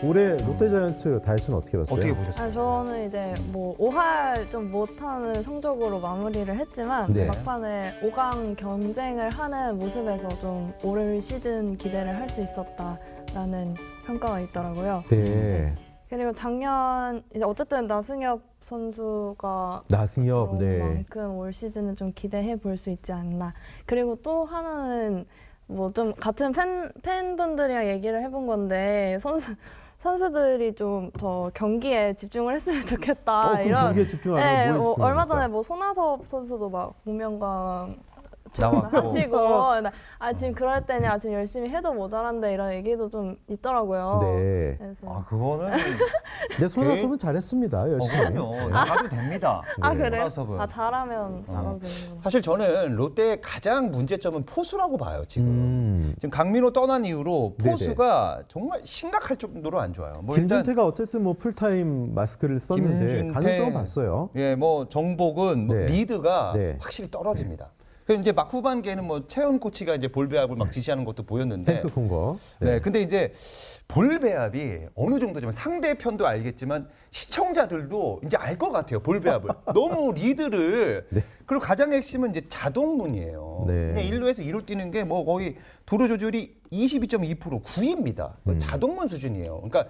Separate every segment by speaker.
Speaker 1: 올해 롯데자이언츠 다이슨 어떻게 봤어요?
Speaker 2: 어떻게 보셨어요?
Speaker 3: 저는 이제 뭐 5할 좀 못하는 성적으로 마무리를 했지만
Speaker 1: 네.
Speaker 3: 막판에 5강 경쟁을 하는 모습에서 좀 올 시즌 기대를 할 수 있었다라는 평가가 있더라고요.
Speaker 1: 네.
Speaker 3: 그리고 작년 이제 어쨌든 나승엽 선수가
Speaker 1: 나승엽, 네.
Speaker 3: 그만큼 올 시즌은 좀 기대해 볼 수 있지 않나. 그리고 또 하나는 뭐 좀 같은 팬분들이랑 얘기를 해본 건데 선수들이 좀 더 경기에 집중을 했으면 좋겠다.
Speaker 1: 그럼 경기에 집중하면
Speaker 3: 네,
Speaker 1: 뭐에 집중합니까?
Speaker 3: 얼마 전에 뭐 손아섭 선수도 막 공명강
Speaker 2: 나왔고.
Speaker 3: 하시고 지금 그럴 때냐 지금 열심히 해도 모자란데 이런 얘기도 좀 있더라고요.
Speaker 1: 네.
Speaker 3: 그래서
Speaker 2: 그거는
Speaker 1: 근데 손아섭은 잘했습니다. 열심히.
Speaker 2: 그럼요. 나가도 됩니다.
Speaker 3: 그래요?
Speaker 2: 손아섭은.
Speaker 3: 잘하면 나가도 되는구나.
Speaker 2: 사실 저는 롯데의 가장 문제점은 포수라고 봐요. 지금 강민호 떠난 이후로
Speaker 1: 네네.
Speaker 2: 포수가 정말 심각할 정도로 안 좋아요. 뭐 일단
Speaker 1: 김준태가 어쨌든 뭐 풀타임 마스크를 썼는데
Speaker 2: 김준태,
Speaker 1: 가능성은 봤어요.
Speaker 2: 예, 뭐 정복은 뭐
Speaker 1: 네.
Speaker 2: 리드가
Speaker 1: 네.
Speaker 2: 확실히 떨어집니다. 그래서 이제 막 후반기에는 뭐 최원 코치가 이제 볼 배합을 막 지시하는 것도 보였는데,
Speaker 1: 탱크 콩거.
Speaker 2: 네, 근데 이제 볼 배합이 어느 정도냐면 상대편도 알겠지만 시청자들도 이제 알 것 같아요. 볼 배합을 너무 리드를
Speaker 1: 네.
Speaker 2: 그리고 가장 핵심은 이제 자동문이에요.
Speaker 1: 네.
Speaker 2: 그냥 1루에서 2루 뛰는 게 뭐 거의 도루 조절이 22.2% 9위입니다. 자동문 수준이에요. 그러니까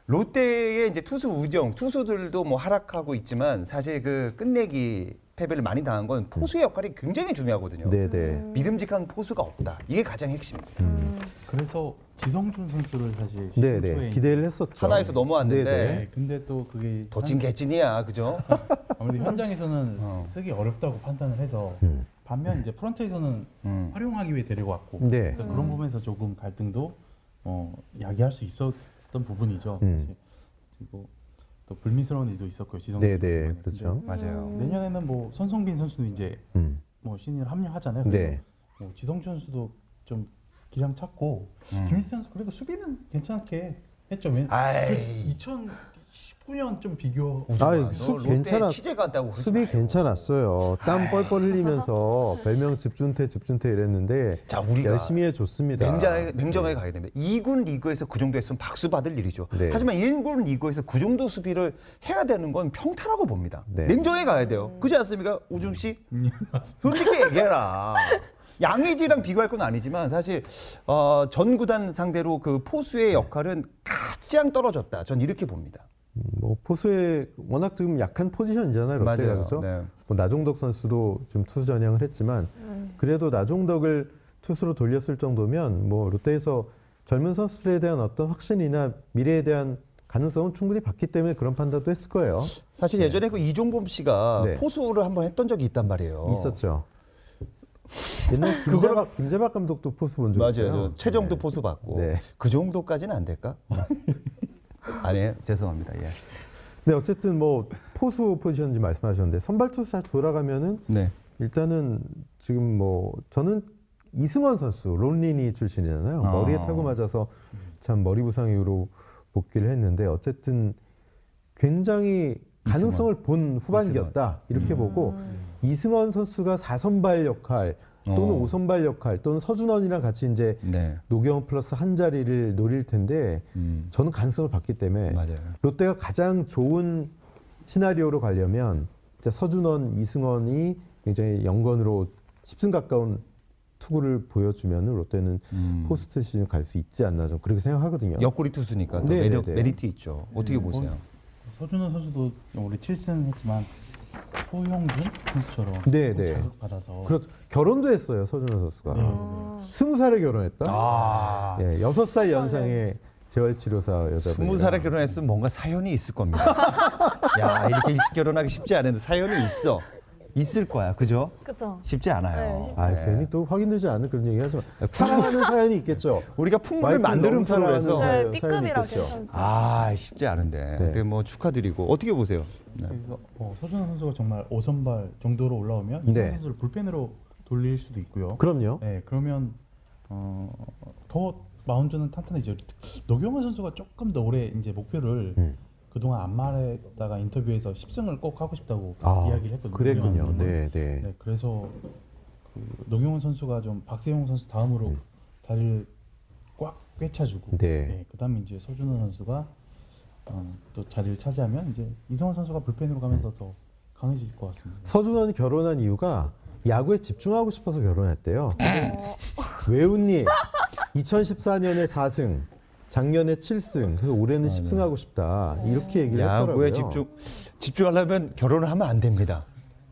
Speaker 2: 롯데의 이제 투수 우정, 투수들도 뭐 하락하고 있지만 사실 그 끝내기 패배를 많이 당한 건 포수의 역할이 굉장히 중요하거든요.
Speaker 1: 네네.
Speaker 2: 믿음직한 포수가 없다. 이게 가장 핵심입니다.
Speaker 4: 그래서 지성준 선수를 사실
Speaker 1: 네네.
Speaker 4: 시즌 초에
Speaker 1: 기대를 했었죠.
Speaker 2: 하나에서 넘어왔는데
Speaker 1: 네네.
Speaker 4: 네, 근데 또 그게
Speaker 2: 도찐 개찐이야, 그죠?
Speaker 4: 아무래도 현장에서는
Speaker 2: 어.
Speaker 4: 쓰기 어렵다고 판단을 해서 반면 이제 프런트에서는 활용하기 위해 데리고 왔고
Speaker 1: 네.
Speaker 4: 그러니까 그런 부분에서 조금 갈등도 야기할 수 있었던 부분이죠. 그리고 또 불미스러운 일도 있었고요. 지성준
Speaker 1: 네네.
Speaker 4: 선수.
Speaker 1: 그렇죠.
Speaker 2: 맞아요.
Speaker 4: 내년에는 뭐 손성빈 선수도 이제 뭐 신인을 합류하잖아요. 그래서
Speaker 1: 네.
Speaker 4: 뭐 지성준 선수도 좀 기량 찾고 김유태 선수 그래도 수비는 괜찮게 했죠.
Speaker 2: 아이.
Speaker 4: 2019년 좀 비교.
Speaker 1: 아이, 괜찮아.
Speaker 2: 취재 갔다고 그러지
Speaker 1: 수비
Speaker 2: 마요.
Speaker 1: 괜찮았어요. 땀 뻘뻘 흘리면서 별명 집준태 이랬는데
Speaker 2: 자, 우리가
Speaker 1: 열심히 해줬습니다.
Speaker 2: 냉정하게 가야 됩니다. 2군 리그에서 그 정도 했으면 박수 받을 일이죠.
Speaker 1: 네.
Speaker 2: 하지만 1군 리그에서 그 정도 수비를 해야 되는 건 평타라고 봅니다.
Speaker 1: 네.
Speaker 2: 냉정하게 가야 돼요. 그렇지 않습니까? 우중 씨? 솔직히 얘기해라. 양의지랑 비교할 건 아니지만 사실 전 구단 상대로 그 포수의 역할은 가장 떨어졌다. 전 이렇게 봅니다.
Speaker 1: 뭐 포수의 워낙 지금 약한 포지션이잖아요. 롯데가.
Speaker 2: 맞아요.
Speaker 1: 그래서
Speaker 2: 네.
Speaker 1: 뭐 나종덕 선수도 좀 투수 전향을 했지만 그래도 나종덕을 투수로 돌렸을 정도면 뭐 롯데에서 젊은 선수들에 대한 어떤 확신이나 미래에 대한 가능성은 충분히 봤기 때문에 그런 판단도 했을 거예요.
Speaker 2: 사실 예전에 그 이종범 씨가
Speaker 1: 네.
Speaker 2: 포수를 한번 했던 적이 있단 말이에요.
Speaker 1: 있었죠. 옛날 김재박 감독도 포수 본 적
Speaker 2: 맞아요.
Speaker 1: 있어요.
Speaker 2: 저 최정도 포수 받고
Speaker 1: 네.
Speaker 2: 그 정도까지는 안 될까? 아니에요. 죄송합니다. 예.
Speaker 1: 네, 어쨌든 뭐 포수 포지션인지 말씀하셨는데 선발 투수 다 돌아가면은
Speaker 2: 네.
Speaker 1: 일단은 지금 뭐 저는 이승원 선수 론리니 출신이잖아요. 머리에 타고 맞아서 참 머리 부상 이후로 복귀를 했는데 어쨌든 굉장히 가능성을 본 후반기였다 이렇게 보고 이승원 선수가 4선발 역할 또는 5선발 역할 또는 서준원이랑 같이 이제
Speaker 2: 네.
Speaker 1: 노경원 플러스 한 자리를 노릴 텐데 저는 가능성을 봤기 때문에
Speaker 2: 맞아요.
Speaker 1: 롯데가 가장 좋은 시나리오로 가려면 진짜 서준원, 이승원이 굉장히 연건으로 10승 가까운 투구를 보여주면 롯데는 포스트 시즌 갈 수 있지 않나 좀 그렇게 생각하거든요.
Speaker 2: 옆구리 투수니까 또
Speaker 1: 네, 네, 네.
Speaker 2: 메리트 있죠. 어떻게 보세요?
Speaker 4: 서준호 선수도 올해 7승 했지만 소형준 선수처럼
Speaker 1: 네, 네.
Speaker 4: 자극받아서
Speaker 1: 그렇죠. 결혼도 했어요 서준원 선수가. 20살에 결혼했다.
Speaker 2: 아,
Speaker 1: 예, 6살 연상의 재활치료사 여자분.
Speaker 2: 20살에 결혼했으면 뭔가 사연이 있을 겁니다. 야, 이렇게 일찍 결혼하기 쉽지 않은데 사연이 있을 거야, 그죠?
Speaker 3: 그렇죠.
Speaker 2: 쉽지 않아요.
Speaker 3: 네.
Speaker 1: 아, 괜히 또 확인되지 않은 그런 얘기하지 마. 사랑하는 사연이 있겠죠.
Speaker 2: 우리가 풍문을
Speaker 1: 와이프를
Speaker 2: 만드는
Speaker 1: 너무 사랑하는
Speaker 2: 프로에서
Speaker 1: 사연.
Speaker 3: 네,
Speaker 1: 사연이
Speaker 3: B급이라
Speaker 1: 있겠죠.
Speaker 3: 괜찮죠.
Speaker 2: 아, 쉽지 않은데.
Speaker 1: 네.
Speaker 2: 근데 뭐 축하드리고 어떻게 보세요? 네.
Speaker 4: 그래서 서준호 선수가 정말 5선발 정도로 올라오면
Speaker 1: 네.
Speaker 4: 이승원 선수를 불펜으로 돌릴 수도 있고요.
Speaker 1: 그럼요.
Speaker 4: 네, 그러면 더 마운드는 탄탄해지죠. 노경원 선수가 조금 더 올해 이제 목표를 그동안 안말에다가 인터뷰에서 10승을 꼭 하고 싶다고 이야기를 했거든요.
Speaker 1: 그랬군요. 네, 네.
Speaker 4: 네, 그래서 그 노경원 선수가 좀 박세용 선수 다음으로 다리를 꽉 꿰차주고
Speaker 1: 네.
Speaker 4: 그다음에 이제 서준호 선수가 또 자리를 차지하면 이제 이성원 선수가 불펜으로 가면서 더 강해질 것 같습니다.
Speaker 1: 서준원이 결혼한 이유가 야구에 집중하고 싶어서 결혼했대요. 외운님 2014년에 4승, 작년에 7승, 그래서 올해는 10승하고 싶다 이렇게 얘기를 했더라고요.
Speaker 2: 야구에 집중하려면 결혼을 하면 안 됩니다.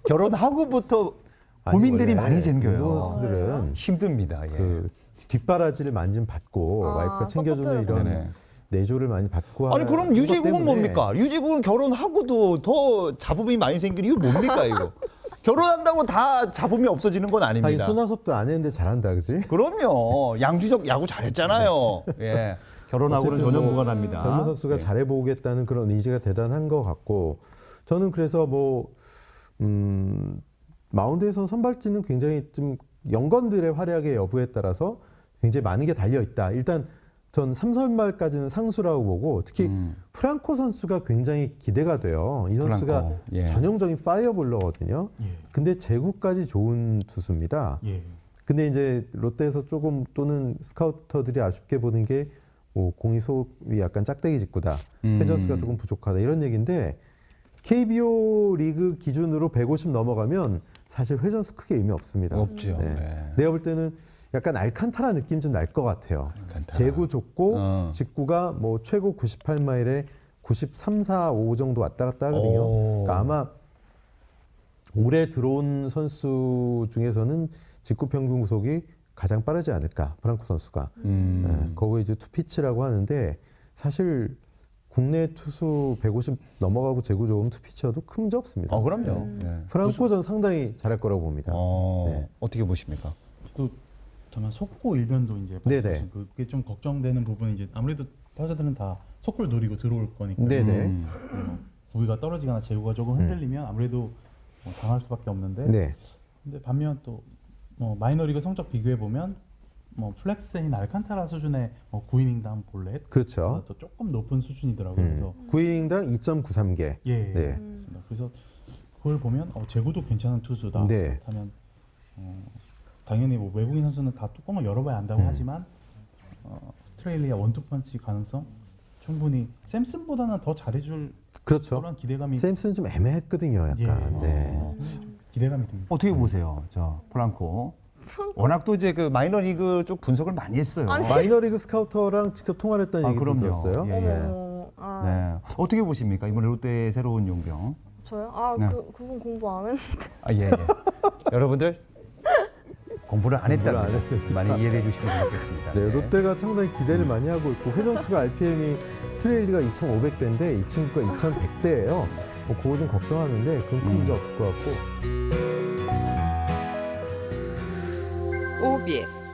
Speaker 2: 결혼하고부터
Speaker 1: 아니,
Speaker 2: 고민들이
Speaker 1: 원래
Speaker 2: 많이 생겨요.
Speaker 1: 운동 선수들은
Speaker 2: 힘듭니다. 예.
Speaker 1: 그 뒷바라지를 많이 받고 와이프가 챙겨주는
Speaker 3: 서포트를
Speaker 1: 이런
Speaker 2: 네네.
Speaker 1: 내조를 많이 받고
Speaker 2: 아니 그럼
Speaker 1: 하는 것
Speaker 2: 유재국은
Speaker 1: 때문에
Speaker 2: 뭡니까? 유재국은 결혼하고도 더 잡음이 많이 생기는 이유 뭡니까 이거? 결혼한다고 다 잡음이 없어지는 건
Speaker 1: 아니
Speaker 2: 아닙니다.
Speaker 1: 손아섭도 안 했는데 잘한다 그지?
Speaker 2: 그럼요. 양주적 야구 잘했잖아요. 예. 결혼하고는
Speaker 1: 어쨌든
Speaker 2: 전혀
Speaker 1: 뭐
Speaker 2: 무관합니다.
Speaker 1: 젊은 선수가
Speaker 2: 예.
Speaker 1: 잘해보겠다는 그런 의지가 대단한 것 같고 저는 그래서 마운드에서 선발진은 굉장히 좀 연건들의 활약의 여부에 따라서 굉장히 많은 게 달려 있다. 일단 전 3선발까지는 상수라고 보고 특히 프랑코 선수가 굉장히 기대가 돼요. 이 선수가
Speaker 2: 프랑코, 예.
Speaker 1: 전형적인 파이어볼러거든요.
Speaker 4: 예.
Speaker 1: 근데 제구까지 좋은 투수입니다.
Speaker 4: 예.
Speaker 1: 근데 이제 롯데에서 조금 또는 스카우터들이 아쉽게 보는 게 뭐 공이 소위 약간 짝대기 직구다. 회전수가 조금 부족하다. 이런 얘기인데 KBO 리그 기준으로 150 넘어가면 사실 회전수 크게 의미 없습니다.
Speaker 2: 없죠.
Speaker 1: 네.
Speaker 2: 예.
Speaker 1: 내가 볼 때는 약간 알칸타라 느낌 좀 날 것 같아요.
Speaker 2: 알칸타라.
Speaker 1: 제구 좋고 직구가 뭐 최고 98마일에 93, 4, 5 정도 왔다 갔다 하거든요.
Speaker 2: 오.
Speaker 1: 그러니까 아마 올해 들어온 선수 중에서는 직구 평균 구속이 가장 빠르지 않을까 프랑코 선수가. 거기 이제 투피치라고 하는데 사실 국내 투수 150 넘어가고 제구 좋으면 투피치여도 큰 문제 없습니다.
Speaker 2: 그럼요. 예.
Speaker 1: 프랑코 전 상당히 잘할 거라고 봅니다. 네.
Speaker 2: 어떻게 보십니까?
Speaker 4: 또 다만 속구 일변도 이제
Speaker 1: 네네.
Speaker 4: 말씀하신 그게 좀 걱정되는 부분이 이제 아무래도 타자들은 다 속구를 노리고 들어올 거니까
Speaker 1: 네네.
Speaker 4: 구위가 떨어지거나 제구가 조금 흔들리면 아무래도 당할 수밖에 없는데
Speaker 1: 네.
Speaker 4: 근데 반면 또 마이너리그 성적 비교해 보면 플렉스인 알칸타라 수준의 9이닝당 볼넷
Speaker 1: 그렇죠.
Speaker 4: 또 조금 높은 수준이더라고요. 그래서
Speaker 1: 9이닝당 2.93개.
Speaker 4: 예,
Speaker 1: 네.
Speaker 4: 맞습니다. 그래서 그걸 보면 제구도 괜찮은 투수다.
Speaker 1: 네.
Speaker 4: 그렇다면 당연히 뭐 외국인 선수는 다 뚜껑을 열어봐야 안다고 하지만 스트레일리아 원투펀치 가능성 충분히 샘슨보다는 더 잘해줄
Speaker 1: 그렇죠.
Speaker 4: 그런 기대감이
Speaker 1: 샘슨은 좀 애매했거든요, 약간.
Speaker 4: 예.
Speaker 1: 네.
Speaker 4: 기대감이 듭니다.
Speaker 2: 어떻게 보세요, 저 프랑코? 워낙 또 이제 그 마이너리그 쪽 분석을 많이 했어요.
Speaker 3: 아니,
Speaker 1: 마이너리그 스카우터랑 직접 통화를 했다는 얘기도
Speaker 2: 그럼요.
Speaker 1: 들었어요.
Speaker 2: 예.
Speaker 1: 네.
Speaker 3: 어머,
Speaker 2: 네. 어떻게 보십니까? 이번에 롯데의 새로운 용병.
Speaker 3: 저요?
Speaker 2: 네.
Speaker 3: 그분 공부 안 했는데.
Speaker 2: 예. 여러분들 공부를 안
Speaker 1: 공부를 안
Speaker 2: 했다는 거 많이 이해해 주시면 좋겠습니다.
Speaker 1: 네, 롯데가 상당히 기대를 많이 하고 있고 회전수가 RPM이 스트레일리가 2,500대인데 이 친구가 2,100대예요. 그거 좀 걱정하는데 그건 큰 문제 없을 것 같고.
Speaker 5: OBS